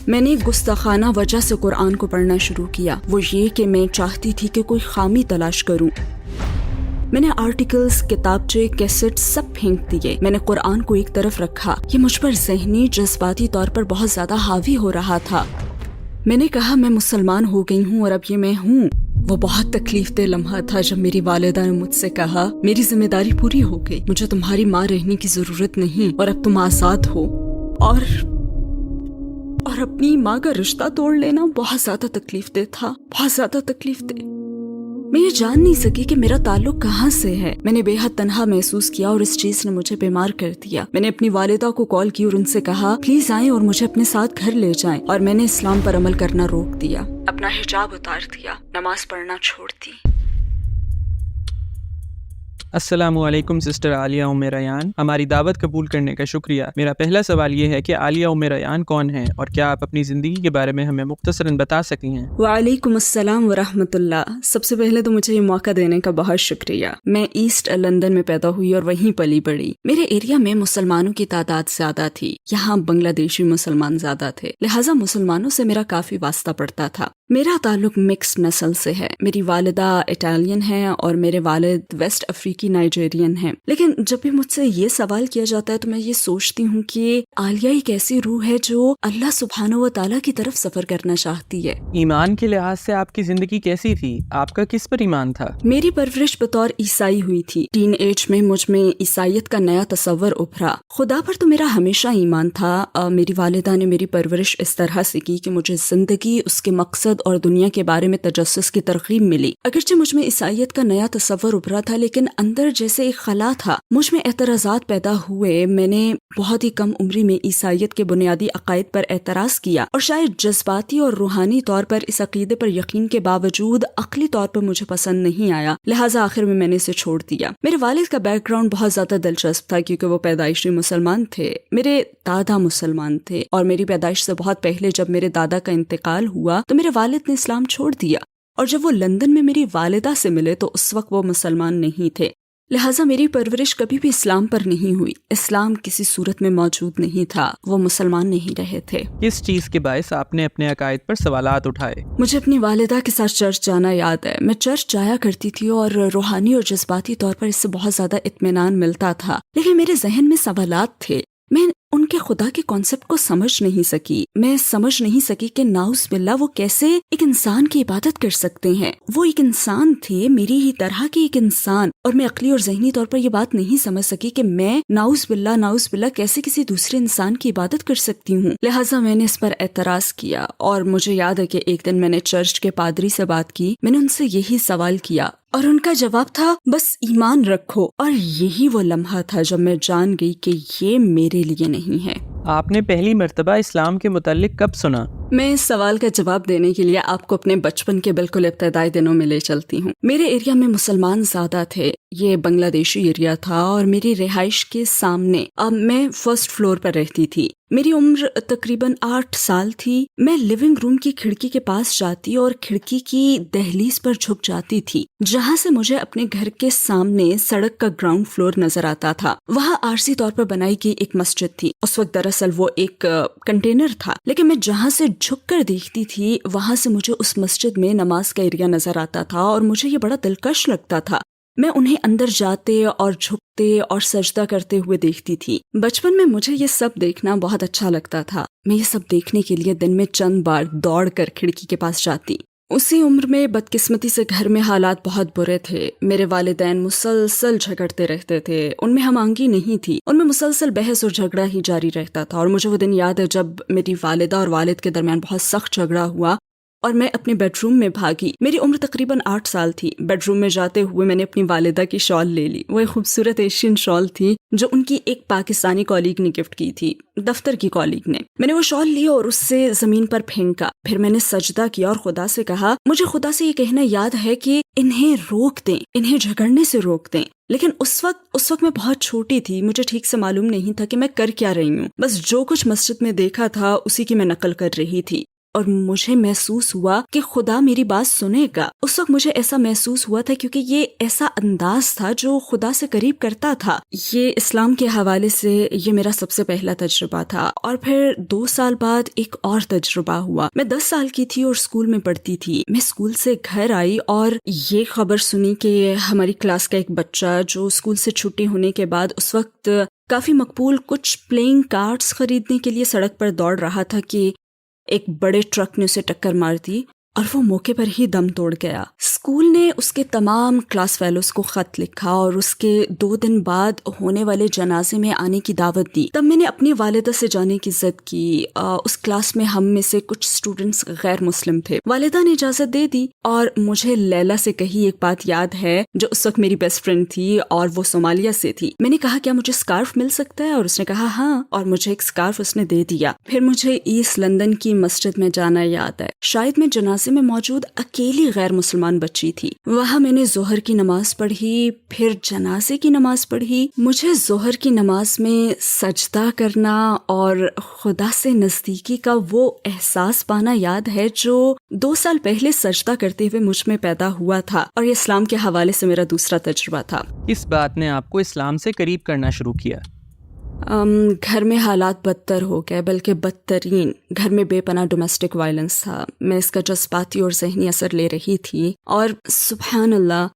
میں نے گستاخانہ وجہ سے قرآن کو پڑھنا شروع کیا، وہ یہ کہ میں چاہتی تھی کہ کوئی خامی تلاش کروں۔ میں نے آرٹیکلز، کتابچے، کیسٹ سب پھینک دیے۔ میں نے قرآن کو ایک طرف رکھا، یہ مجھ پر ذہنی جذباتی طور پر بہت زیادہ حاوی ہو رہا تھا۔ میں نے کہا میں مسلمان ہو گئی ہوں اور اب یہ میں ہوں۔ وہ بہت تکلیف دہ لمحہ تھا جب میری والدہ نے مجھ سے کہا میری ذمہ داری پوری ہو گئی، مجھے تمہاری ماں رہنے کی ضرورت نہیں اور اب تم آزاد ہو۔ اور اپنی ماں کا رشتہ توڑ لینا بہت زیادہ تکلیف دہ تھا، بہت زیادہ تکلیف دہ۔ میں یہ جان نہیں سکی کہ میرا تعلق کہاں سے ہے۔ میں نے بے حد تنہا محسوس کیا اور اس چیز نے مجھے بیمار کر دیا۔ میں نے اپنی والدہ کو کال کی اور ان سے کہا پلیز آئیں اور مجھے اپنے ساتھ گھر لے جائیں، اور میں نے اسلام پر عمل کرنا روک دیا، اپنا حجاب اتار دیا، نماز پڑھنا چھوڑ دی۔ السلام علیکم سسٹر عالیہ ام ریان، ہماری دعوت قبول کرنے کا شکریہ۔ میرا پہلا سوال یہ ہے کہ عالیہ ام ریان کون ہیں اور کیا آپ اپنی زندگی کے بارے میں ہمیں مختصراً بتا سکتی ہیں؟ وعلیکم السلام ورحمۃ اللہ۔ سب سے پہلے تو مجھے یہ موقع دینے کا بہت شکریہ۔ میں ایسٹ لندن میں پیدا ہوئی اور وہیں پلی بڑھی۔ میرے ایریا میں مسلمانوں کی تعداد زیادہ تھی، یہاں بنگلہ دیشی مسلمان زیادہ تھے، لہٰذا مسلمانوں سے میرا کافی واسطہ پڑتا تھا۔ میرا تعلق مکس نسل سے ہے، میری والدہ اٹالین ہے اور میرے والد ویسٹ افریقی نائجیرین ہیں۔ لیکن جب بھی مجھ سے یہ سوال کیا جاتا ہے تو میں یہ سوچتی ہوں کہ عالیہ ایک ایسی روح ہے جو اللہ سبحانہ و تعالیٰ کی طرف سفر کرنا چاہتی ہے۔ ایمان کے لحاظ سے آپ کی زندگی کیسی تھی؟ آپ کا کس پر ایمان تھا؟ میری پرورش بطور عیسائی ہوئی تھی۔ ٹین ایج میں مجھ میں عیسائیت کا نیا تصور ابھرا۔ خدا پر تو میرا ہمیشہ ایمان تھا۔ میری والدہ نے میری پرورش اس طرح سے کی کہ مجھے زندگی، اس کے مقصد اور دنیا کے بارے میں تجسس کی ترغیب ملی۔ اگرچہ مجھ میں عیسائیت کا نیا تصور ابھرا تھا، لیکن اندر جیسے ایک خلا تھا، مجھ میں اعتراضات پیدا ہوئے۔ میں نے بہت ہی کم عمری میں عیسائیت کے بنیادی عقائد پر اعتراض کیا، اور شاید جذباتی اور روحانی طور پر اس عقیدے پر یقین کے باوجود عقلی طور پر مجھے پسند نہیں آیا، لہٰذا آخر میں نے اسے چھوڑ دیا۔ میرے والد کا بیک گراؤنڈ بہت زیادہ دلچسپ تھا کیونکہ وہ پیدائشی مسلمان تھے۔ میرے دادا مسلمان تھے اور میری پیدائش سے بہت پہلے جب میرے دادا کا انتقال ہوا تو میرے والد نے اسلام چھوڑ دیا، اور جب وہ لندن میں میری والدہ سے ملے تو اس وقت وہ مسلمان نہیں تھے، لہٰذا میری پرورش کبھی بھی اسلام پر نہیں ہوئی۔ اسلام کسی صورت میں موجود نہیں تھا، وہ مسلمان نہیں رہے تھے۔ کس چیز کے باعث آپ نے اپنے عقائد پر سوالات اٹھائے؟ مجھے اپنی والدہ کے ساتھ چرچ جانا یاد ہے۔ میں چرچ جایا کرتی تھی اور روحانی اور جذباتی طور پر اس سے بہت زیادہ اطمینان ملتا تھا، لیکن میرے ذہن میں سوالات تھے۔ میں ان کے خدا کے کانسیپٹ کو سمجھ نہیں سکی۔ میں سمجھ نہیں سکی کہ ناؤز باللہ وہ کیسے ایک انسان کی عبادت کر سکتے ہیں۔ وہ ایک انسان تھے، میری ہی طرح کے ایک انسان، اور میں عقلی اور ذہنی طور پر یہ بات نہیں سمجھ سکی کہ میں ناؤز باللہ کیسے کسی دوسرے انسان کی عبادت کر سکتی ہوں۔ لہٰذا میں نے اس پر اعتراض کیا، اور مجھے یاد ہے کہ ایک دن میں نے چرچ کے پادری سے بات کی۔ میں نے ان سے یہی سوال کیا اور ان کا جواب تھا بس ایمان رکھو، اور یہی وہ لمحہ تھا جب میں جان گئی کہ یہ میرے لیے نہیں ہے۔ آپ نے پہلی مرتبہ اسلام کے متعلق کب سنا؟ میں اس سوال کا جواب دینے کے لیے آپ کو اپنے بچپن کے بالکل ابتدائی دنوں میں لے چلتی ہوں۔ میرے ایریا میں مسلمان زیادہ تھے، یہ بنگلہ دیشی ایریا تھا، اور میری رہائش کے سامنے میں فرسٹ فلور پر رہتی تھی۔ میری عمر تقریباً 8 سال تھی۔ میں لیونگ روم کی کھڑکی کے پاس جاتی اور کھڑکی کی دہلیز پر جھک جاتی تھی، جہاں سے مجھے اپنے گھر کے سامنے سڑک کا گراؤنڈ فلور نظر آتا تھا۔ وہاں عارضی طور پر بنائی گئی ایک مسجد تھی۔ اس وقت دراصل وہ ایک کنٹینر تھا، لیکن میں جہاں سے جھک کر دیکھتی تھی وہاں سے مجھے اس مسجد میں نماز کا ایریا نظر آتا تھا، اور مجھے یہ بڑا دلکش لگتا تھا۔ میں انہیں اندر جاتے اور جھکتے اور سجدہ کرتے ہوئے دیکھتی تھی۔ بچپن میں مجھے یہ سب دیکھنا بہت اچھا لگتا تھا۔ میں یہ سب دیکھنے کے لیے دن میں چند بار دوڑ کر کھڑکی کے پاس جاتی۔ اسی عمر میں بدقسمتی سے گھر میں حالات بہت برے تھے۔ میرے والدین مسلسل جھگڑتے رہتے تھے، ان میں ہم آہنگی نہیں تھی، ان میں مسلسل بحث اور جھگڑا ہی جاری رہتا تھا۔ اور مجھے وہ دن یاد ہے جب میری والدہ اور والد کے درمیان بہت سخت جھگڑا ہوا اور میں اپنے بیڈ روم میں بھاگی۔ میری عمر تقریباً 8 سال تھی۔ بیڈ روم میں جاتے ہوئے میں نے اپنی والدہ کی شال لے لی۔ وہ ایک خوبصورت ایشین شال تھی جو ان کی ایک پاکستانی کالیگ نے گفٹ کی تھی، دفتر کی کالیگ نے۔ میں نے وہ شال لی اور اس سے زمین پر پھینکا، پھر میں نے سجدہ کیا اور خدا سے کہا مجھے خدا سے یہ کہنا یاد ہے کہ انہیں روک دیں، انہیں جھگڑنے سے روک دیں۔ لیکن اس وقت میں بہت چھوٹی تھی، مجھے ٹھیک سے معلوم نہیں تھا کہ میں کر کیا رہی ہوں۔ بس جو کچھ مسجد میں دیکھا تھا اسی کی میں نقل کر رہی تھی۔ اور مجھے محسوس ہوا کہ خدا میری بات سنے گا. اس وقت مجھے ایسا محسوس ہوا تھا کیونکہ یہ ایسا انداز تھا جو خدا سے قریب کرتا تھا. یہ اسلام کے حوالے سے یہ میرا سب سے پہلا تجربہ تھا. اور پھر 2 سال بعد ایک اور تجربہ ہوا. میں 10 سال کی تھی اور اسکول میں پڑھتی تھی. میں اسکول سے گھر آئی اور یہ خبر سنی کہ ہماری کلاس کا ایک بچہ جو اسکول سے چھٹی ہونے کے بعد اس وقت کافی مقبول کچھ پلینگ کارڈز خریدنے کے لیے سڑک پر دوڑ رہا تھا کہ ایک بڑے ٹرک نے اسے ٹکر مار دی اور وہ موقع پر ہی دم توڑ گیا. اسکول نے اس کے تمام کلاس فیلوز کو خط لکھا اور اس کے 2 دن بعد ہونے والے جنازے میں آنے کی دعوت دی. تب میں نے اپنی والدہ سے جانے کی ضد کی. اس کلاس میں ہم میں سے کچھ اسٹوڈنٹس غیر مسلم تھے. والدہ نے اجازت دے دی اور مجھے لیلا سے کہی ایک بات یاد ہے جو اس وقت میری بیسٹ فرینڈ تھی اور وہ صومالیہ سے تھی. میں نے کہا کیا مجھے اسکارف مل سکتا ہے؟ اور اس نے کہا ہاں، اور مجھے ایک اسکارف اس نے دے دیا. پھر مجھے ایسٹ لندن کی مسجد میں جانا یاد ہے. شاید میں جنازے میں موجود اکیلی غیر مسلمان بچی تھی. وہاں میں نے ظہر کی نماز پڑھی، پھر جنازے کی نماز پڑھی. مجھے ظہر کی نماز میں سجدہ کرنا اور خدا سے نزدیکی کا وہ احساس پانا یاد ہے جو 2 سال پہلے سجدہ کرتے ہوئے مجھ میں پیدا ہوا تھا. اور یہ اسلام کے حوالے سے میرا دوسرا تجربہ تھا. اس بات نے آپ کو اسلام سے قریب کرنا شروع کیا؟ گھر میں حالات بدتر ہو گئے، بلکہ بدترین. گھر میں بے پناہ ڈومیسٹک وائلنس تھا. میں اس کا جذباتی اور ذہنی اثر لے رہی تھی. اور سبحان اللہ،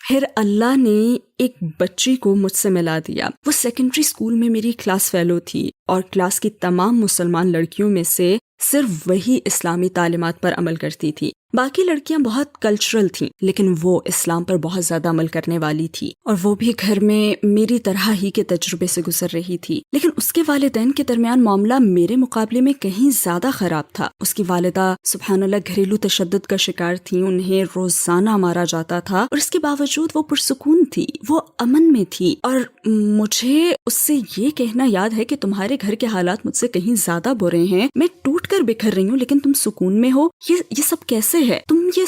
پھر اللہ نے ایک بچی کو مجھ سے ملا دیا. وہ سیکنڈری اسکول میں میری کلاس فیلو تھی اور کلاس کی تمام مسلمان لڑکیوں میں سے صرف وہی اسلامی تعلیمات پر عمل کرتی تھی. باقی لڑکیاں بہت کلچرل تھیں لیکن وہ اسلام پر بہت زیادہ عمل کرنے والی تھی. اور وہ بھی گھر میں میری طرح ہی کے تجربے سے گزر رہی تھی. لیکن اس کے والدین کے درمیان معاملہ میرے مقابلے میں کہیں زیادہ خراب تھا. اس کی والدہ سبحان اللہ گھریلو تشدد کا شکار تھی. انہیں روزانہ مارا جاتا تھا اور اس کے باوجود وہ پرسکون تھی، وہ امن میں تھی. اور مجھے اس سے یہ کہنا یاد ہے کہ تمہارے گھر کے حالات مجھ سے کہیں زیادہ برے ہیں، میں ٹوٹ کر بکھر رہی ہوں لیکن تم سکون میں ہو. یہ سب کیسے ہے؟ تم یہ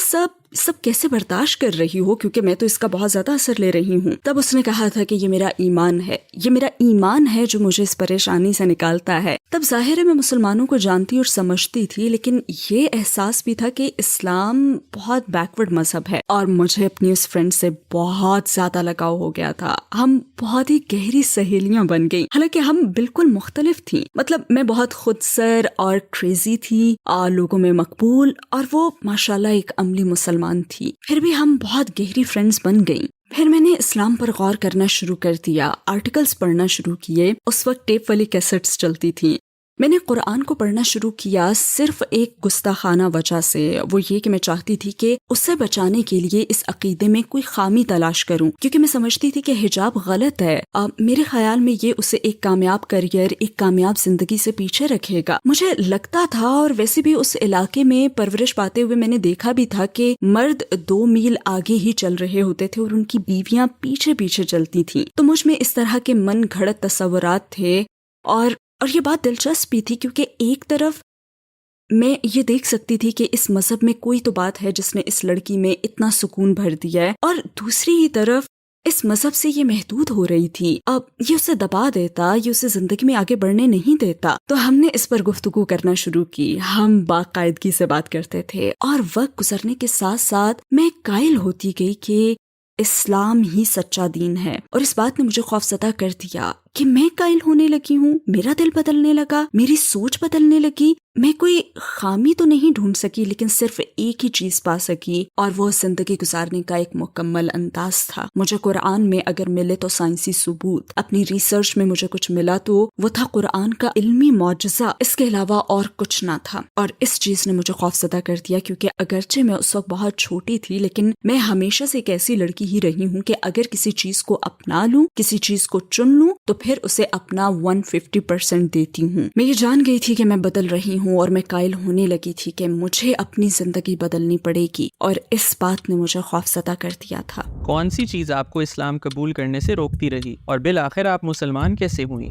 سب کیسے برداشت کر رہی ہو؟ کیونکہ میں تو اس کا بہت زیادہ اثر لے رہی ہوں. تب اس نے کہا تھا کہ یہ میرا ایمان ہے جو مجھے اس پریشانی سے نکالتا ہے. تب ظاہر ہے میں مسلمانوں کو جانتی اور سمجھتی تھی، لیکن یہ احساس بھی تھا کہ اسلام بہت بیکورڈ مذہب ہے. اور مجھے اپنی اس فرینڈ سے بہت زیادہ لگاؤ ہو گیا تھا. ہم بہت ہی گہری سہیلیاں بن گئی، حالانکہ ہم بالکل مختلف تھیں. مطلب میں بہت خود سر اور کریزی تھی اور لوگوں میں مقبول، اور وہ ماشاءاللہ ایک عملی مسلمان تھی. پھر بھی ہم بہت گہری فرینڈز بن گئیں. پھر میں نے اسلام پر غور کرنا شروع کر دیا، آرٹیکلز پڑھنا شروع کیے. اس وقت ٹیپ والی کیسٹس چلتی تھیں. میں نے قرآن کو پڑھنا شروع کیا صرف ایک گستاخانہ وجہ سے، وہ یہ کہ میں چاہتی تھی کہ اسے بچانے کے لیے اس عقیدے میں کوئی خامی تلاش کروں، کیونکہ میں سمجھتی تھی کہ حجاب غلط ہے. میرے خیال میں یہ اسے ایک کامیاب کریئر، ایک کامیاب زندگی سے پیچھے رکھے گا. مجھے لگتا تھا، اور ویسے بھی اس علاقے میں پرورش پاتے ہوئے میں نے دیکھا بھی تھا کہ مرد 2 میل آگے ہی چل رہے ہوتے تھے اور ان کی بیویاں پیچھے پیچھے چلتی تھیں. تو مجھ میں اس طرح کے من گھڑت تصورات تھے. اور یہ بات دلچسپ بھی تھی کیونکہ ایک طرف میں یہ دیکھ سکتی تھی کہ اس مذہب میں کوئی تو بات ہے جس نے اس لڑکی میں اتنا سکون بھر دیا ہے، اور دوسری ہی طرف اس مذہب سے یہ محدود ہو رہی تھی. اب یہ اسے دبا دیتا، یہ اسے زندگی میں آگے بڑھنے نہیں دیتا. تو ہم نے اس پر گفتگو کرنا شروع کی. ہم باقاعدگی سے بات کرتے تھے اور وقت گزرنے کے ساتھ ساتھ میں قائل ہوتی گئی کہ اسلام ہی سچا دین ہے. اور اس بات نے مجھے خوفزدہ کر دیا کہ میں قائل ہونے لگی ہوں، میرا دل بدلنے لگا، میری سوچ بدلنے لگی. میں کوئی خامی تو نہیں ڈھونڈ سکی لیکن صرف ایک ہی چیز پا سکی، اور وہ زندگی گزارنے کا ایک مکمل انداز تھا. مجھے قرآن میں اگر ملے تو سائنسی ثبوت، اپنی ریسرچ میں مجھے کچھ ملا تو وہ تھا قرآن کا علمی معجزہ، اس کے علاوہ اور کچھ نہ تھا. اور اس چیز نے مجھے خوفزدہ کر دیا کیونکہ اگرچہ میں اس وقت بہت چھوٹی تھی لیکن میں ہمیشہ سے ایک ایسی لڑکی ہی رہی ہوں کہ اگر کسی چیز کو اپنا لوں، کسی چیز کو چن لوں تو پھر اسے اپنا 150% دیتی ہوں. میں یہ جان گئی تھی کہ میں بدل رہی ہوں اور میں قائل ہونے لگی تھی کہ مجھے اپنی زندگی بدلنی پڑے گی، اور اس بات نے مجھے خوفزدہ کر دیا تھا. کون سی چیز آپ کو اسلام قبول کرنے سے روکتی رہی اور بالآخر آپ مسلمان کیسے ہوئی؟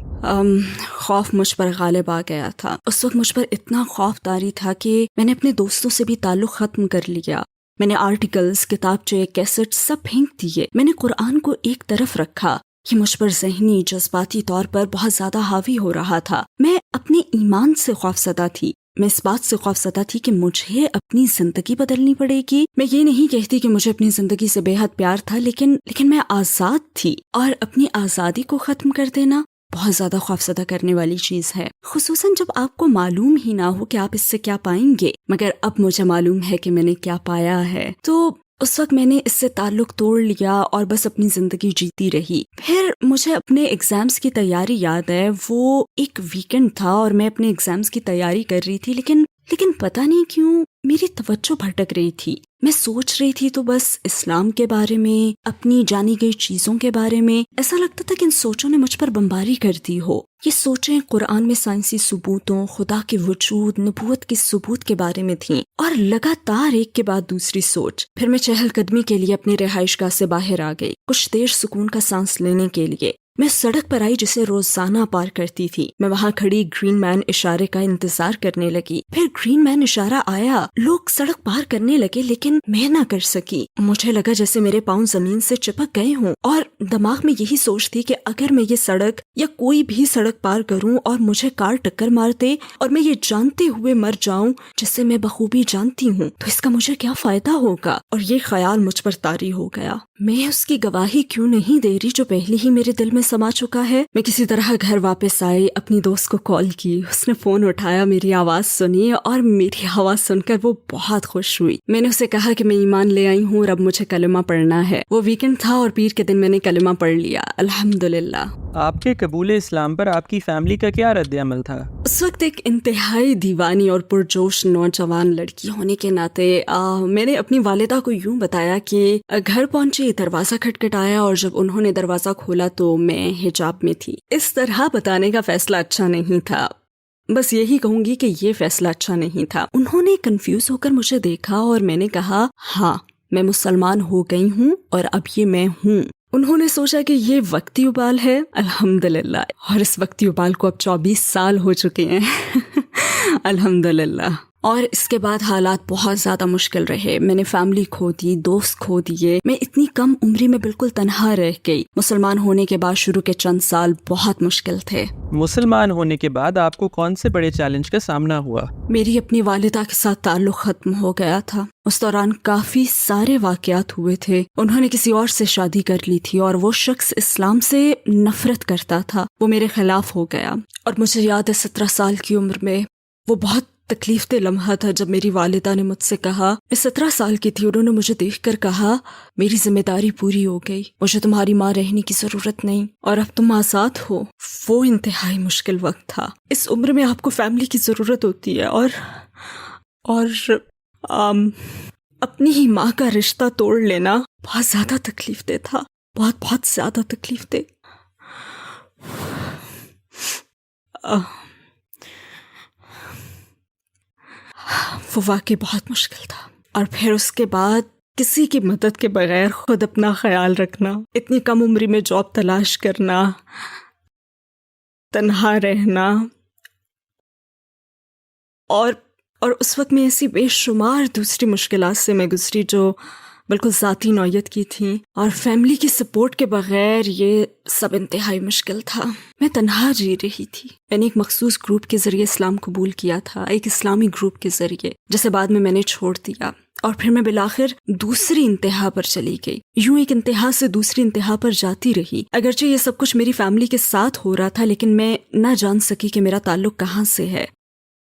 خوف مجھ پر غالب آ گیا تھا. اس وقت مجھ پر اتنا خوف طاری تھا کہ میں نے اپنے دوستوں سے بھی تعلق ختم کر لیا. میں نے آرٹیکلز، کتابچے، کیسٹ سب پھینک دیے. میں نے قرآن کو ایک طرف رکھا. یہ مجھ پر ذہنی جذباتی طور پر بہت زیادہ حاوی ہو رہا تھا. میں اپنے ایمان سے خوفزدہ تھی. میں اس بات سے خوفزدہ تھی کہ مجھے اپنی زندگی بدلنی پڑے گی. میں یہ نہیں کہتی کہ مجھے اپنی زندگی سے بے حد پیار تھا، لیکن میں آزاد تھی، اور اپنی آزادی کو ختم کر دینا بہت زیادہ خوفزدہ کرنے والی چیز ہے، خصوصاً جب آپ کو معلوم ہی نہ ہو کہ آپ اس سے کیا پائیں گے. مگر اب مجھے معلوم ہے کہ میں نے کیا پایا ہے. تو اس وقت میں نے اس سے تعلق توڑ لیا اور بس اپنی زندگی جیتی رہی. پھر مجھے اپنے ایگزامز کی تیاری یاد ہے. وہ ایک ویکنڈ تھا اور میں اپنے ایگزامز کی تیاری کر رہی تھی، لیکن پتہ نہیں کیوں میری توجہ بھٹک رہی تھی. میں سوچ رہی تھی تو بس اسلام کے بارے میں، اپنی جانی گئی چیزوں کے بارے میں. ایسا لگتا تھا کہ ان سوچوں نے مجھ پر بمباری کر دی ہو. یہ سوچیں قرآن میں سائنسی ثبوتوں، خدا کے وجود، نبوت کے ثبوت کے بارے میں تھیں، اور لگاتار ایک کے بعد دوسری سوچ. پھر میں چہل قدمی کے لیے اپنی رہائش گاہ سے باہر آ گئی، کچھ دیر سکون کا سانس لینے کے لیے. میں سڑک پر آئی جسے روزانہ پار کرتی تھی. میں وہاں کھڑی گرین مین اشارے کا انتظار کرنے لگی. پھر گرین مین اشارہ آیا، لوگ سڑک پار کرنے لگے، لیکن میں نہ کر سکی. مجھے لگا جیسے میرے پاؤں زمین سے چپک گئے ہوں، اور دماغ میں یہی سوچ تھی کہ اگر میں یہ سڑک یا کوئی بھی سڑک پار کروں اور مجھے کار ٹکر مار دے اور میں یہ جانتے ہوئے مر جاؤں جسے میں بخوبی جانتی ہوں، تو اس کا مجھے کیا فائدہ ہوگا. اور یہ خیال مجھ پر طاری ہو گیا. میں اس کی گواہی کیوں نہیں دے رہی جو پہلے ہی میرے دل میں سما چکا ہے. میں کسی طرح گھر واپس آئی، اپنی دوست کو کال کی. اس نے فون اٹھایا، میری آواز سنی، اور میری آواز سن کر وہ بہت خوش ہوئی. میں نے اسے کہا کہ میں ایمان لے آئی ہوں اور اب مجھے کلمہ پڑھنا ہے. وہ ویکنڈ تھا اور پیر کے دن میں نے کلمہ پڑھ لیا، الحمدللہ. آپ کے قبول اسلام پر آپ کی فیملی کا کیا رد عمل تھا؟ اس وقت ایک انتہائی دیوانی اور پرجوش نوجوان لڑکی ہونے کے ناطے میں نے اپنی والدہ کو یوں بتایا کہ گھر پہنچی، دروازہ کھٹکھٹایا، اور جب انہوں نے دروازہ کھولا تو میں حجاب میں تھی. اس طرح بتانے کا فیصلہ اچھا نہیں تھا. بس یہی کہوں گی کہ یہ فیصلہ اچھا نہیں تھا. انہوں نے کنفیوز ہو کر مجھے دیکھا اور میں نے کہا ہاں میں مسلمان ہو گئی ہوں اور اب یہ میں ہوں. انہوں نے سوچا کہ یہ وقتی ابال ہے، الحمدللہ، اور اس وقتی ابال کو اب 24 سال ہو چکے ہیں الحمدللہ. اور اس کے بعد حالات بہت زیادہ مشکل رہے. میں نے فیملی کھو دی، دوست کھو دیے. میں اتنی کم عمری میں بالکل تنہا رہ گئی. مسلمان ہونے کے بعد شروع کے چند سال بہت مشکل تھے. مسلمان ہونے کے بعد آپ کو کون سے بڑے چیلنج کا سامنا ہوا؟ میری اپنی والدہ کے ساتھ تعلق ختم ہو گیا تھا. اس دوران کافی سارے واقعات ہوئے تھے. انہوں نے کسی اور سے شادی کر لی تھی اور وہ شخص اسلام سے نفرت کرتا تھا. وہ میرے خلاف ہو گیا اور مجھے یاد ہے 17 سال کی عمر میں وہ بہت تکلیف دہ لمحہ تھا جب میری والدہ نے مجھ سے کہا، میں 17 سال کی تھی، انہوں نے مجھے دیکھ کر کہا میری ذمہ داری پوری ہو گئی، مجھے تمہاری ماں رہنے کی ضرورت نہیں اور اب تم آزاد ہو. وہ انتہائی مشکل وقت تھا. اس عمر میں آپ کو فیملی کی ضرورت ہوتی ہے اور اپنی ہی ماں کا رشتہ توڑ لینا بہت زیادہ تکلیف دہ تھا، بہت زیادہ تکلیف دہ. وہ واقعی بہت مشکل تھا. اور پھر اس کے بعد کسی کی مدد کے بغیر خود اپنا خیال رکھنا، اتنی کم عمری میں جاب تلاش کرنا، تنہا رہنا، اور اس وقت میں ایسی بے شمار دوسری مشکلات سے میں گزری جو بالکل ذاتی نوعیت کی تھیں، اور فیملی کی سپورٹ کے بغیر یہ سب انتہائی مشکل تھا. میں تنہا جی رہی تھی. میں نے ایک مخصوص گروپ کے ذریعے اسلام قبول کیا تھا، ایک اسلامی گروپ کے ذریعے، جسے بعد میں نے چھوڑ دیا. اور پھر میں بالآخر دوسری انتہا پر چلی گئی. یوں ایک انتہا سے دوسری انتہا پر جاتی رہی. اگرچہ یہ سب کچھ میری فیملی کے ساتھ ہو رہا تھا، لیکن میں نہ جان سکی کہ میرا تعلق کہاں سے ہے.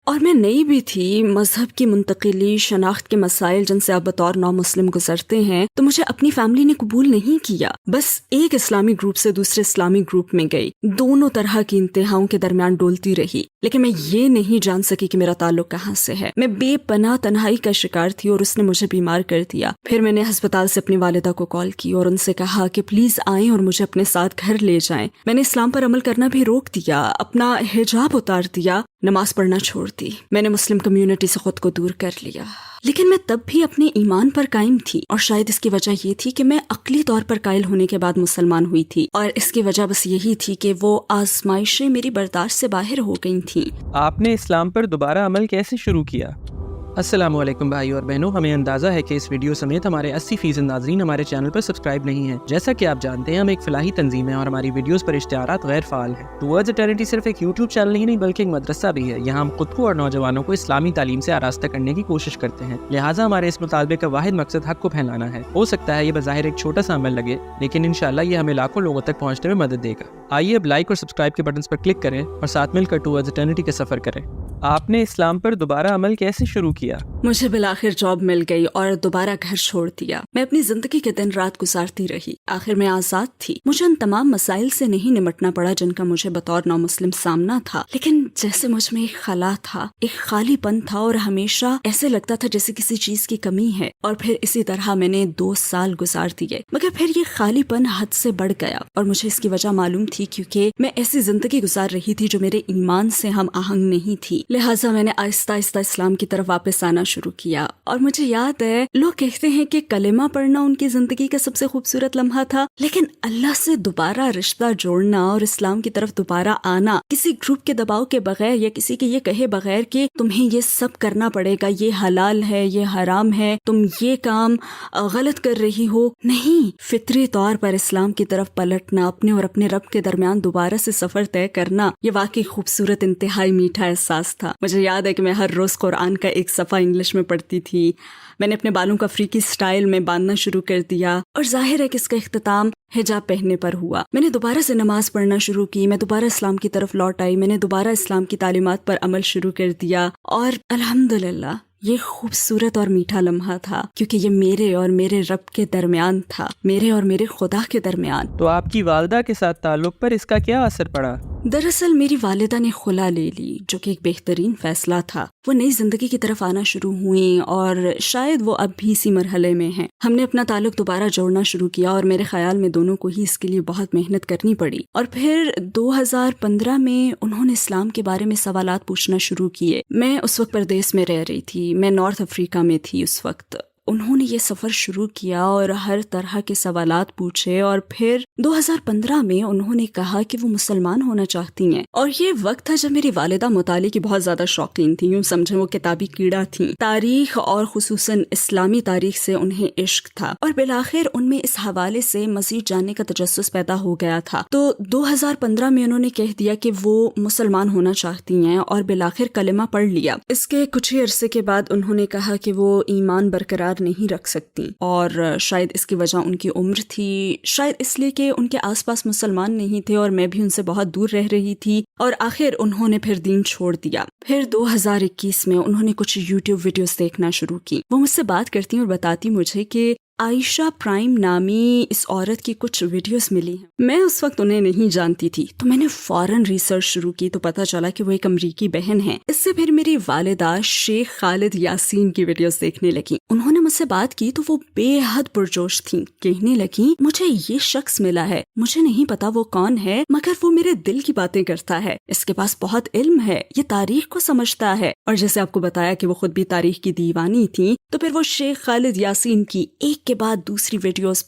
اور میں نئی بھی تھی. مذہب کی منتقلی، شناخت کے مسائل جن سے آپ بطور نو مسلم گزرتے ہیں، تو مجھے اپنی فیملی نے قبول نہیں کیا. بس ایک اسلامی گروپ سے دوسرے اسلامی گروپ میں گئی، دونوں طرح کی انتہاؤں کے درمیان ڈولتی رہی، لیکن میں یہ نہیں جان سکی کہ میرا تعلق کہاں سے ہے. میں بے پناہ تنہائی کا شکار تھی اور اس نے مجھے بیمار کر دیا. پھر میں نے ہسپتال سے اپنی والدہ کو کال کی اور ان سے کہا کہ پلیز آئیں اور مجھے اپنے ساتھ گھر لے جائیں. میں نے اسلام پر عمل کرنا بھی روک دیا، اپنا حجاب اتار دیا، نماز پڑھنا چھوڑ دی. میں نے مسلم کمیونٹی سے خود کو دور کر لیا. لیکن میں تب بھی اپنے ایمان پر قائم تھی، اور شاید اس کی وجہ یہ تھی کہ میں عقلی طور پر قائل ہونے کے بعد مسلمان ہوئی تھی، اور اس کی وجہ بس یہی تھی کہ وہ آزمائشیں میری برداشت سے باہر ہو گئی تھیں. آپ نے اسلام پر دوبارہ عمل کیسے شروع کیا؟ السلام علیکم بھائی اور بہنوں، ہمیں اندازہ ہے کہ اس ویڈیو سمیت ہمارے 80% ناظرین ہمارے چینل پر سبسکرائب نہیں ہیں۔ جیسا کہ آپ جانتے ہیں ہم ایک فلاحی تنظیم ہیں اور ہماری ویڈیوز پر اشتہارات غیر فعال ہیں۔ ٹورڈز ایٹرنٹی صرف ایک یوٹیوب چینل ہی نہیں بلکہ ایک مدرسہ بھی ہے۔ یہاں ہم خود کو اور نوجوانوں کو اسلامی تعلیم سے آراستہ کرنے کی کوشش کرتے ہیں، لہٰذا ہمارے اس مطالبے کا واحد مقصد حق کو پھیلانا ہے۔ ہو سکتا ہے یہ بظاہر ایک چھوٹا سا عمل لگے، لیکن انشاءاللہ یہ ہمیں لاکھوں لوگوں تک پہنچنے میں مدد دے گا۔ آئیے اب لائک اور سبسکرائب کے بٹنز پر کلک کریں اور ساتھ مل کر ٹورڈز ایٹرنٹی کا سفر کریں۔ آپ نے اسلام پر دوبارہ عمل کیسے شروع کیا؟ مجھے بالآخر جاب مل گئی اور دوبارہ گھر چھوڑ دیا۔ میں اپنی زندگی کے دن رات گزارتی رہی۔ آخر میں آزاد تھی۔ مجھے ان تمام مسائل سے نہیں نمٹنا پڑا جن کا مجھے بطور نو مسلم سامنا تھا، لیکن جیسے مجھ میں ایک خلا تھا، ایک خالی پن تھا اور ہمیشہ ایسے لگتا تھا جیسے کسی چیز کی کمی ہے۔ اور پھر اسی طرح میں نے 2 سال گزار دیے، مگر پھر یہ خالی پن حد سے بڑھ گیا اور مجھے اس کی وجہ معلوم تھی، کیونکہ میں ایسی زندگی گزار رہی تھی جو میرے ایمان سے ہم آہنگ نہیں تھی۔ لہٰذا میں نے آہستہ آہستہ اسلام کی طرف واپس آنا شروع کیا۔ اور مجھے یاد ہے لوگ کہتے ہیں کہ کلمہ پڑھنا ان کی زندگی کا سب سے خوبصورت لمحہ تھا، لیکن اللہ سے دوبارہ رشتہ جوڑنا اور اسلام کی طرف دوبارہ آنا کسی گروپ کے دباؤ کے بغیر یا کسی کے یہ کہے بغیر کہ تمہیں یہ سب کرنا پڑے گا، یہ حلال ہے، یہ حرام ہے، تم یہ کام غلط کر رہی ہو، نہیں، فطری طور پر اسلام کی طرف پلٹنا، اپنے اور اپنے رب کے درمیان دوبارہ سے سفر طے کرنا، یہ واقعی خوبصورت، انتہائی میٹھا احساس تھا۔ مجھے یاد ہے کہ میں ہر روز قرآن کا ایک صفحہ انگلش میں پڑھتی تھی۔ میں نے اپنے بالوں کا افریقی سٹائل میں باندھنا شروع کر دیا اور ظاہر ہے کہ اس کا اختتام حجاب پہننے پر ہوا۔ میں نے دوبارہ سے نماز پڑھنا شروع کی، میں دوبارہ اسلام کی طرف لوٹ آئی، میں نے دوبارہ اسلام کی تعلیمات پر عمل شروع کر دیا اور الحمدللہ یہ خوبصورت اور میٹھا لمحہ تھا، کیونکہ یہ میرے اور میرے رب کے درمیان تھا، میرے اور میرے خدا کے درمیان۔ تو آپ کی والدہ کے ساتھ تعلق پر اس کا کیا اثر پڑا؟ دراصل میری والدہ نے خلا لے لی، جو کہ ایک بہترین فیصلہ تھا۔ وہ نئی زندگی کی طرف آنا شروع ہوئیں اور شاید وہ اب بھی اسی مرحلے میں ہیں۔ ہم نے اپنا تعلق دوبارہ جوڑنا شروع کیا اور میرے خیال میں دونوں کو ہی اس کے لیے بہت محنت کرنی پڑی۔ اور پھر 2015 میں انہوں نے اسلام کے بارے میں سوالات پوچھنا شروع کیے۔ میں اس وقت پردیس میں رہ رہی تھی، میں نارتھ افریقہ میں تھی اس وقت۔ انہوں نے یہ سفر شروع کیا اور ہر طرح کے سوالات پوچھے، اور پھر 2015 میں انہوں نے کہا کہ وہ مسلمان ہونا چاہتی ہیں۔ اور یہ وقت تھا جب میری والدہ مطالعے کی بہت زیادہ شوقین تھی، یوں سمجھیں وہ کتابی کیڑا تھیں۔ تاریخ اور خصوصاً اسلامی تاریخ سے انہیں عشق تھا اور بالآخر ان میں اس حوالے سے مزید جاننے کا تجسس پیدا ہو گیا تھا۔ تو 2015 میں انہوں نے کہہ دیا کہ وہ مسلمان ہونا چاہتی ہیں اور بالآخر کلمہ پڑھ لیا۔ اس کے کچھ ہی عرصے کے بعد انہوں نے کہا کہ وہ ایمان برقرار نہیں رکھ سکتی، اور شاید اس کی وجہ ان کی عمر تھی، شاید اس لیے کہ ان کے آس پاس مسلمان نہیں تھے اور میں بھی ان سے بہت دور رہ رہی تھی، اور آخر انہوں نے پھر دین چھوڑ دیا۔ پھر 2021 میں انہوں نے کچھ یوٹیوب ویڈیوز دیکھنا شروع کی۔ وہ مجھ سے بات کرتی اور بتاتی مجھے کہ عائشہ پرائم نامی اس عورت کی کچھ ویڈیوز ملی ہیں۔ میں اس وقت انہیں نہیں جانتی تھی، تو میں نے فوراً ریسرچ شروع کی تو پتہ چلا کہ وہ ایک امریکی بہن ہیں۔ اس سے پھر میری والدہ شیخ خالد یاسین کی ویڈیوز دیکھنے لگی۔ انہوں نے مجھ سے بات کی تو وہ بے حد پرجوش تھیں، کہنے لگی مجھے یہ شخص ملا ہے، مجھے نہیں پتا وہ کون ہے، مگر وہ میرے دل کی باتیں کرتا ہے، اس کے پاس بہت علم ہے، یہ تاریخ کو سمجھتا ہے۔ اور جیسے آپ کو بتایا کہ وہ خود بھی تاریخ کی دیوانی تھی، تو پھر وہ شیخ خالد یاسین کی ایک کے بعد دوسری ویڈیوز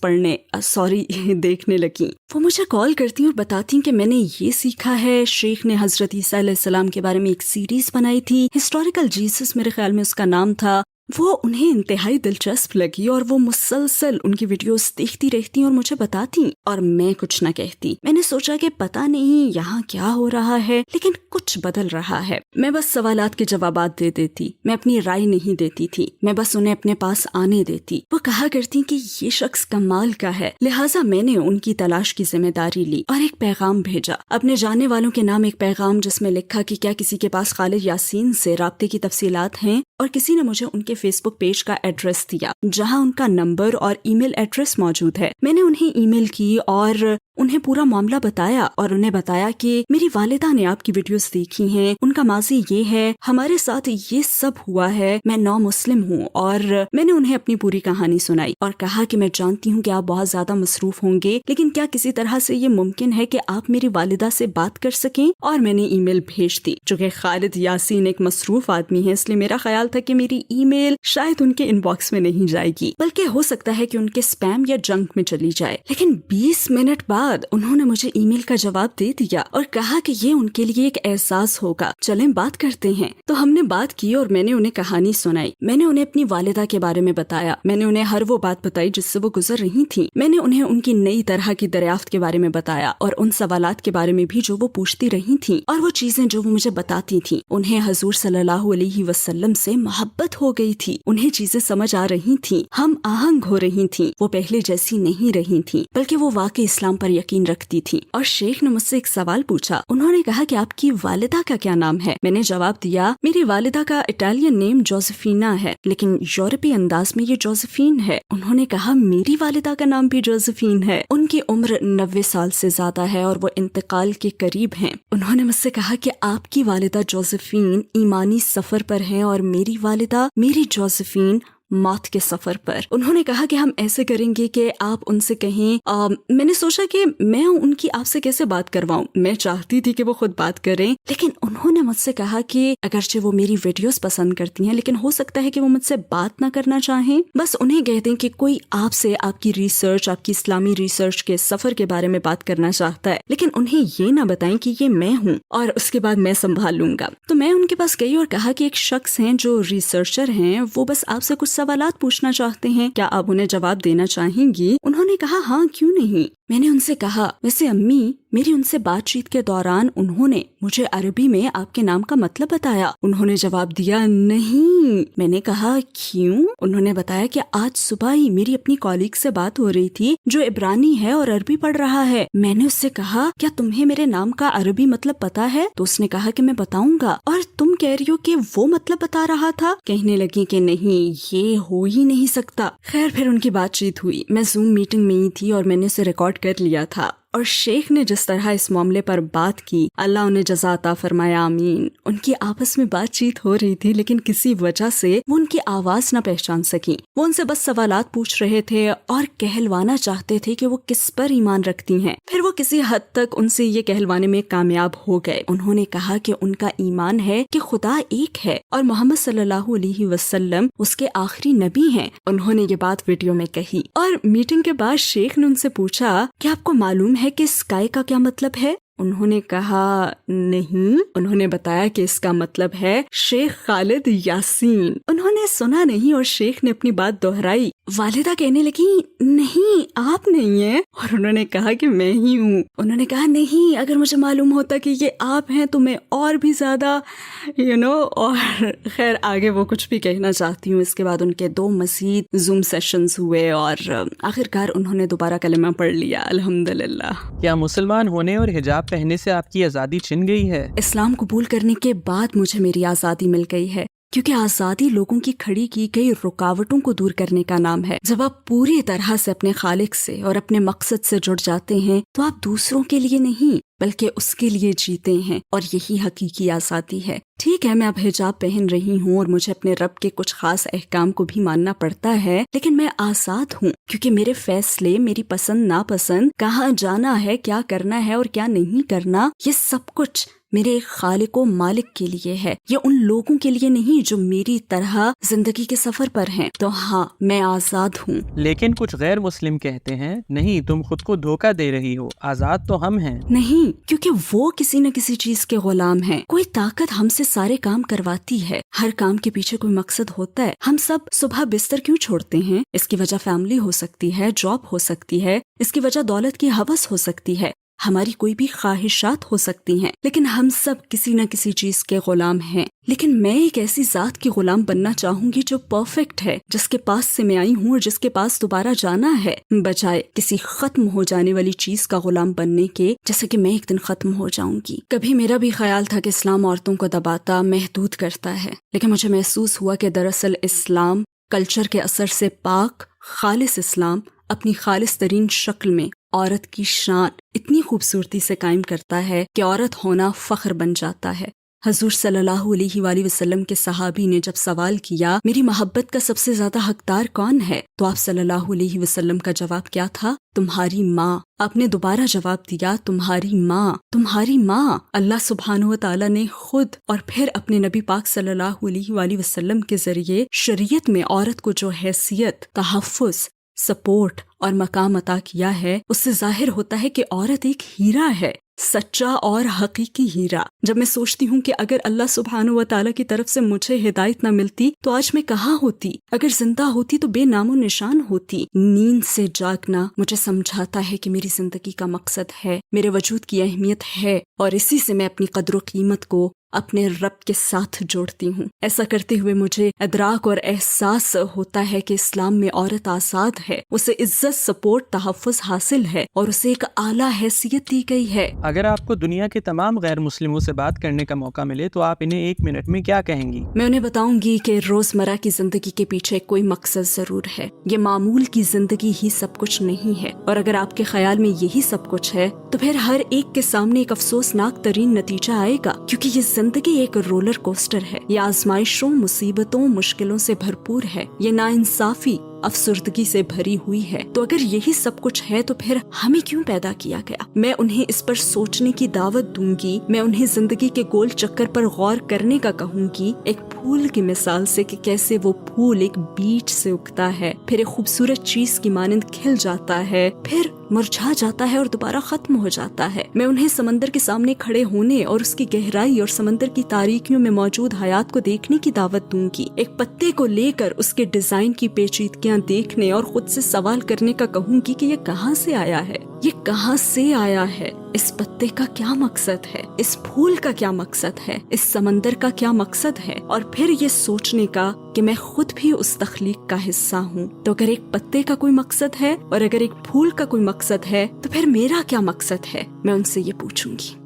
دیکھنے لگیں۔ وہ مجھے کال کرتی اور بتاتی کہ میں نے یہ سیکھا ہے، شیخ نے حضرت عیسیٰ علیہ السلام کے بارے میں ایک سیریز بنائی تھی، ہسٹوریکل جیسس میرے خیال میں اس کا نام تھا۔ وہ انہیں انتہائی دلچسپ لگی اور وہ مسلسل ان کی ویڈیوز دیکھتی رہتی اور مجھے بتاتی، اور میں کچھ نہ کہتی۔ میں نے سوچا کہ پتہ نہیں یہاں کیا ہو رہا ہے، لیکن کچھ بدل رہا ہے۔ میں بس سوالات کے جوابات دے دیتی، میں اپنی رائے نہیں دیتی تھی، میں بس انہیں اپنے پاس آنے دیتی۔ وہ کہا کرتی کہ یہ شخص کمال کا ہے، لہٰذا میں نے ان کی تلاش کی ذمہ داری لی اور ایک پیغام بھیجا، اپنے جاننے والوں کے نام ایک پیغام، جس میں لکھا کہ کیا کسی کے پاس خالد یاسین سے رابطے کی تفصیلات ہیں، اور کسی نے مجھے ان کے فیس بک پیج کا ایڈریس دیا جہاں ان کا نمبر اور ای میل ایڈریس موجود ہے۔ میں نے انہیں ای میل کی اور انہیں پورا معاملہ بتایا اور انہیں بتایا کہ میری والدہ نے آپ کی ویڈیوز دیکھی ہیں، ان کا ماضی یہ ہے، ہمارے ساتھ یہ سب ہوا ہے، میں نو مسلم ہوں، اور میں نے انہیں اپنی پوری کہانی سنائی اور کہا کہ میں جانتی ہوں کہ آپ بہت زیادہ مصروف ہوں گے، لیکن کیا کسی طرح سے یہ ممکن ہے کہ آپ میری والدہ سے بات کر سکیں؟ اور میں نے ای میل بھیج دی۔ چونکہ خالد یاسین ایک مصروف آدمی ہے، اس لیے میرا خیال تھا کہ میری ای میل شاید ان کے ان باکس میں نہیں جائے گی بلکہ ہو سکتا ہے کہ ان کے اسپیم یا جنک میں چلی جائے، لیکن 20 منٹ بعد انہوں نے مجھے ای میل کا جواب دے دیا اور کہا کہ یہ ان کے لیے ایک احساس ہوگا، چلیں بات کرتے ہیں۔ تو ہم نے بات کی اور میں نے انہیں کہانی سنائی، میں نے انہیں اپنی والدہ کے بارے میں بتایا، میں نے انہیں ہر وہ بات بتائی جس سے وہ گزر رہی تھی، میں نے انہیں ان کی نئی طرح کی دریافت کے بارے میں بتایا اور ان سوالات کے بارے میں بھی جو وہ پوچھتی رہی تھیں اور وہ چیزیں جو وہ مجھے بتاتی تھیں۔ انہیں حضور صلی اللہ علیہ وسلم سے محبت ہو گئی تھی، انہیں چیزیں سمجھ آ رہی تھیں، ہم آہنگ ہو رہی تھیں، وہ پہلے جیسی نہیں رہی تھیں بلکہ وہ واقعی اسلام پر یقین رکھتی تھی۔ اور شیخ نے مجھ سے ایک سوال پوچھا، انہوں نے کہا کہ آپ کی والدہ کا کیا نام ہے؟ میں نے جواب دیا میری والدہ کا اٹالین نیم جوزفینا ہے لیکن یورپی انداز میں یہ جوزفین ہے۔ انہوں نے کہا میری والدہ کا نام بھی جوزفین ہے، ان کی عمر 90 سال سے زیادہ ہے اور وہ انتقال کے قریب ہیں۔ انہوں نے مجھ سے کہا کہ آپ کی والدہ جوزفین ایمانی سفر پر ہیں اور میری والدہ میری جوزفین موت کے سفر پر۔ انہوں نے کہا کہ ہم ایسے کریں گے کہ آپ ان سے کہیں میں نے سوچا کہ میں ان کی آپ سے کیسے بات کرواؤں، میں چاہتی تھی کہ وہ خود بات کریں لیکن انہوں نے مجھ سے کہا کہ اگرچہ وہ میری ویڈیوز پسند کرتی ہیں لیکن ہو سکتا ہے کہ وہ مجھ سے بات نہ کرنا چاہیں، بس انہیں کہہ دیں کہ کوئی آپ سے آپ کی ریسرچ، آپ کی اسلامی ریسرچ کے سفر کے بارے میں بات کرنا چاہتا ہے لیکن انہیں یہ نہ بتائیں کہ یہ میں ہوں اور اس کے بعد میں سنبھال لوں گا۔ تو میں ان کے پاس گئی اور کہا کہ ایک شخص ہیں جو ریسرچر ہیں، وہ بس آپ سے کچھ سوالات پوچھنا چاہتے ہیں، کیا آپ انہیں جواب دینا چاہیں گی؟ انہوں نے کہا ہاں کیوں نہیں۔ میں نے ان سے کہا ویسے امی میری ان سے بات چیت کے دوران انہوں نے مجھے عربی میں آپ کے نام کا مطلب بتایا۔ انہوں نے جواب دیا نہیں۔ میں نے کہا کیوں؟ انہوں نے بتایا کہ آج صبح ہی میری اپنی کالیگ سے بات ہو رہی تھی جو عبرانی ہے اور عربی پڑھ رہا ہے۔ میں نے اس سے کہا کیا تمہیں میرے نام کا عربی مطلب پتا ہے؟ تو اس نے کہا کہ میں بتاؤں گا۔ اور تم کہہ رہی ہو کہ وہ مطلب بتا رہا تھا؟ کہنے لگی کہ نہیں یہ ہو ہی نہیں سکتا۔ خیر پھر ان کی بات چیت ہوئی، میں زوم میٹنگ میں ہی تھی اور میں نے اسے ریکارڈ کر لیا تھا اور شیخ نے جس طرح اس معاملے پر بات کی اللہ انہیں جزا عطا فرمائے آمین۔ ان کی آپس میں بات چیت ہو رہی تھی لیکن کسی وجہ سے وہ ان کی آواز نہ پہچان سکی۔ وہ ان سے بس سوالات پوچھ رہے تھے اور کہلوانا چاہتے تھے کہ وہ کس پر ایمان رکھتی ہیں۔ پھر وہ کسی حد تک ان سے یہ کہلوانے میں کامیاب ہو گئے۔ انہوں نے کہا کہ ان کا ایمان ہے کہ خدا ایک ہے اور محمد صلی اللہ علیہ وسلم اس کے آخری نبی ہیں۔ انہوں نے یہ بات ویڈیو میں کہی اور میٹنگ کے بعد شیخ نے ان سے پوچھا کہ آپ کو معلوم ہے کہ اسکائی کا کیا مطلب ہے؟ انہوں نے کہا نہیں۔ انہوں نے بتایا کہ اس کا مطلب ہے شیخ خالد یاسین۔ انہوں نے سنا نہیں اور شیخ نے اپنی بات دہرائی۔ والدہ کہنے لگی نہیں آپ نہیں ہیں اور انہوں نے کہا کہ میں ہی ہوں۔ انہوں نے کہا نہیں اگر مجھے معلوم ہوتا کہ یہ آپ ہیں تو میں اور بھی زیادہ اور خیر آگے وہ کچھ بھی کہنا چاہتی ہوں۔ اس کے بعد ان کے 2 مزید زوم سیشنز ہوئے اور آخرکار انہوں نے دوبارہ کلمہ پڑھ لیا الحمدللہ۔ کیا مسلمان ہونے اور حجاب پہننے سے آپ کی آزادی چھن گئی ہے؟ اسلام قبول کرنے کے بعد مجھے میری آزادی مل گئی ہے کیونکہ آزادی لوگوں کی کھڑی کی گئی رکاوٹوں کو دور کرنے کا نام ہے۔ جب آپ پوری طرح سے اپنے خالق سے اور اپنے مقصد سے جڑ جاتے ہیں تو آپ دوسروں کے لیے نہیں بلکہ اس کے لیے جیتے ہیں اور یہی حقیقی آزادی ہے۔ ٹھیک ہے میں اب حجاب پہن رہی ہوں اور مجھے اپنے رب کے کچھ خاص احکام کو بھی ماننا پڑتا ہے لیکن میں آزاد ہوں کیونکہ میرے فیصلے، میری پسند ناپسند، کہاں جانا ہے، کیا کرنا ہے اور کیا نہیں کرنا، یہ سب کچھ میرے خالق و مالک کے لیے ہے، یہ ان لوگوں کے لیے نہیں جو میری طرح زندگی کے سفر پر ہیں۔ تو ہاں میں آزاد ہوں۔ لیکن کچھ غیر مسلم کہتے ہیں نہیں تم خود کو دھوکہ دے رہی ہو، آزاد تو ہم ہیں۔ نہیں، کیونکہ وہ کسی نہ کسی چیز کے غلام ہیں۔ کوئی طاقت ہم سے سارے کام کرواتی ہے، ہر کام کے پیچھے کوئی مقصد ہوتا ہے۔ ہم سب صبح بستر کیوں چھوڑتے ہیں؟ اس کی وجہ فیملی ہو سکتی ہے، جاب ہو سکتی ہے، اس کی وجہ دولت کی ہوس ہو سکتی ہے، ہماری کوئی بھی خواہشات ہو سکتی ہیں، لیکن ہم سب کسی نہ کسی چیز کے غلام ہیں۔ لیکن میں ایک ایسی ذات کی غلام بننا چاہوں گی جو پرفیکٹ ہے، جس کے پاس سے میں آئی ہوں اور جس کے پاس دوبارہ جانا ہے، بجائے کسی ختم ہو جانے والی چیز کا غلام بننے کے جیسے کہ میں ایک دن ختم ہو جاؤں گی۔ کبھی میرا بھی خیال تھا کہ اسلام عورتوں کو دباتا، محدود کرتا ہے، لیکن مجھے محسوس ہوا کہ دراصل اسلام کلچر کے اثر سے پاک، خالص اسلام اپنی خالص ترین شکل میں عورت کی شان اتنی خوبصورتی سے قائم کرتا ہے کہ عورت ہونا فخر بن جاتا ہے۔ حضور صلی اللہ علیہ وآلہ وسلم کے صحابی نے جب سوال کیا میری محبت کا سب سے زیادہ حقدار کون ہے، تو آپ صلی اللہ علیہ وسلم کا جواب کیا تھا؟ تمہاری ماں۔ آپ نے دوبارہ جواب دیا، تمہاری ماں، تمہاری ماں۔ اللہ سبحانہ و تعالیٰ نے خود اور پھر اپنے نبی پاک صلی اللہ علیہ وآلہ وسلم کے ذریعے شریعت میں عورت کو جو حیثیت، تحفظ، سپورٹ اور مقام عطا کیا ہے، اس سے ظاہر ہوتا ہے کہ عورت ایک ہیرا ہے، سچا اور حقیقی ہیرا۔ جب میں سوچتی ہوں کہ اگر اللہ سبحانہ و تعالیٰ کی طرف سے مجھے ہدایت نہ ملتی تو آج میں کہاں ہوتی؟ اگر زندہ ہوتی تو بے نام و نشان ہوتی۔ نیند سے جاگنا مجھے سمجھاتا ہے کہ میری زندگی کا مقصد ہے، میرے وجود کی اہمیت ہے، اور اسی سے میں اپنی قدر و قیمت کو اپنے رب کے ساتھ جوڑتی ہوں۔ ایسا کرتے ہوئے مجھے ادراک اور احساس ہوتا ہے کہ اسلام میں عورت آزاد ہے، اسے عزت، سپورٹ، تحفظ حاصل ہے اور اسے ایک اعلیٰ حیثیت دی گئی ہے۔ اگر آپ کو دنیا کے تمام غیر مسلموں سے بات کرنے کا موقع ملے تو آپ انہیں 1 منٹ میں کیا کہیں گی؟ میں انہیں بتاؤں گی کہ روزمرہ کی زندگی کے پیچھے کوئی مقصد ضرور ہے، یہ معمول کی زندگی ہی سب کچھ نہیں ہے، اور اگر آپ کے خیال میں یہی سب کچھ ہے تو پھر ہر ایک کے سامنے ایک افسوسناک ترین نتیجہ آئے گا، کیونکہ یہ زندگی ایک رولر کوسٹر ہے، یہ آزمائشوں، مصیبتوں، مشکلوں سے بھرپور ہے، یہ ناانصافی، افسردگی سے بھری ہوئی ہے۔ تو اگر یہی سب کچھ ہے تو پھر ہمیں کیوں پیدا کیا گیا؟ میں انہیں اس پر سوچنے کی دعوت دوں گی، میں انہیں زندگی کے گول چکر پر غور کرنے کا کہوں گی، ایک پھول کی مثال سے کہ کیسے وہ پھول ایک بیج سے اگتا ہے، پھر ایک خوبصورت چیز کی مانند کھل جاتا ہے، پھر مرجھا جاتا ہے اور دوبارہ ختم ہو جاتا ہے۔ میں انہیں سمندر کے سامنے کھڑے ہونے اور اس کی گہرائی اور سمندر کی تاریکیوں میں موجود حیات کو دیکھنے کی دعوت دوں گی، ایک پتے کو لے کر اس کے ڈیزائن کی پیچیدگیاں دیکھنے اور خود سے سوال کرنے کا کہوں گی کہ یہ کہاں سے آیا ہے، یہ کہاں سے آیا ہے، اس پتے کا کیا مقصد ہے، اس پھول کا کیا مقصد ہے، اس سمندر کا کیا مقصد ہے، اور پھر یہ سوچنے کا کہ میں خود بھی اس تخلیق کا حصہ ہوں۔ تو اگر ایک پتے کا کوئی مقصد ہے اور اگر ایک پھول کا کوئی مقصد ہے تو پھر میرا کیا مقصد ہے، میں ان سے یہ پوچھوں گی۔